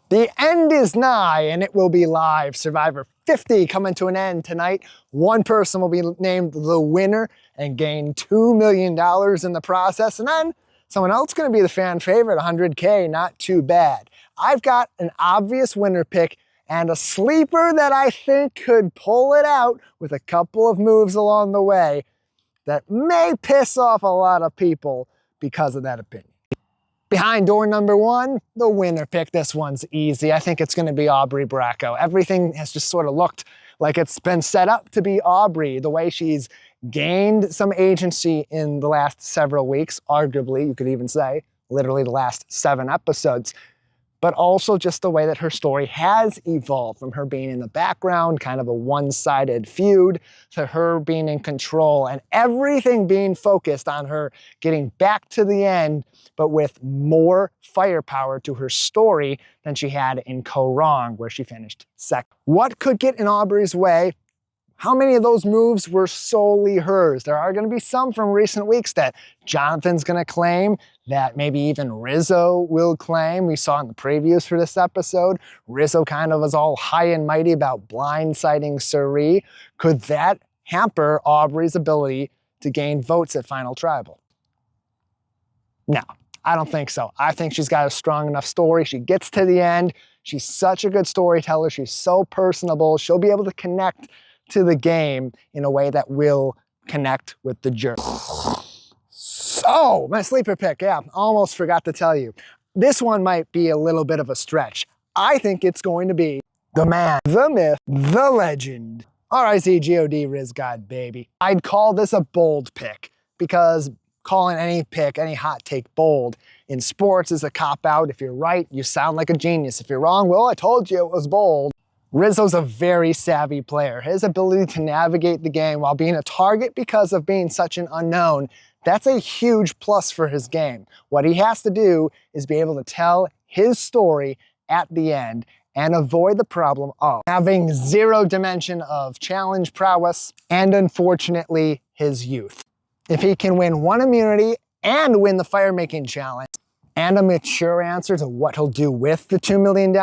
The end is nigh, and it will be live. Survivor 50 coming to an end tonight. One person will be named the winner and gain $2 million in the process, and then someone else going to be the fan favorite, 100K, not too bad. I've got an obvious winner pick and a sleeper that I think could pull it out with a couple of moves along the way that may piss off a lot of people because of that opinion. Behind door number one, the winner pick. This one's easy. I think it's going to be Aubrey Bracco. Everything has just sort of looked like it's been set up to be Aubrey. The way she's gained some agency in the last several weeks, arguably, you could even say, literally the last 7 episodes, but also just the way that her story has evolved from her being in the background, kind of a one-sided feud, to her being in control and everything being focused on her getting back to the end, but with more firepower to her story than she had in Kaoh Rong, where she finished second. What could get in Aubrey's way? How many of those moves were solely hers? There are going to be some from recent weeks that Jonathan's going to claim, that maybe even Rizzo will claim. We saw in the previews for this episode, Rizzo kind of was all high and mighty about blindsiding Cirie. Could that hamper Aubrey's ability to gain votes at Final Tribal? No, I don't think so. I think she's got a strong enough story. She gets to the end. She's such a good storyteller. She's so personable. She'll be able to connect to the game in a way that will connect with the jury. So, my sleeper pick, yeah, almost forgot to tell you. This one might be a little bit of a stretch. I think it's going to be the man, the myth, the legend, RIZ-GOD RizGod, baby. I'd call this a bold pick because calling any pick, any hot take bold in sports is a cop-out. If you're right, you sound like a genius. If you're wrong, well, I told you it was bold. Rizzo's a very savvy player. His ability to navigate the game while being a target because of being such an unknown, that's a huge plus for his game. What he has to do is be able to tell his story at the end and avoid the problem of having zero dimension of challenge prowess and, unfortunately, his youth. If he can win one immunity and win the fire-making challenge and a mature answer to what he'll do with the $2 million,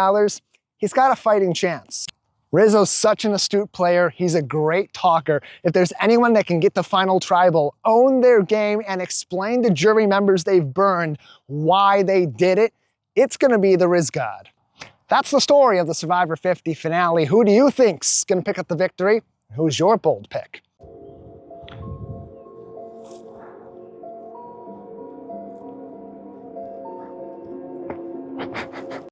he's got a fighting chance. Rizzo's such an astute player. He's a great talker. If there's anyone that can get the Final Tribal, own their game, and explain to jury members they've burned why they did it, it's going to be the RizGod. That's the story of the Survivor 50 finale. Who do you think's going to pick up the victory? Who's your bold pick?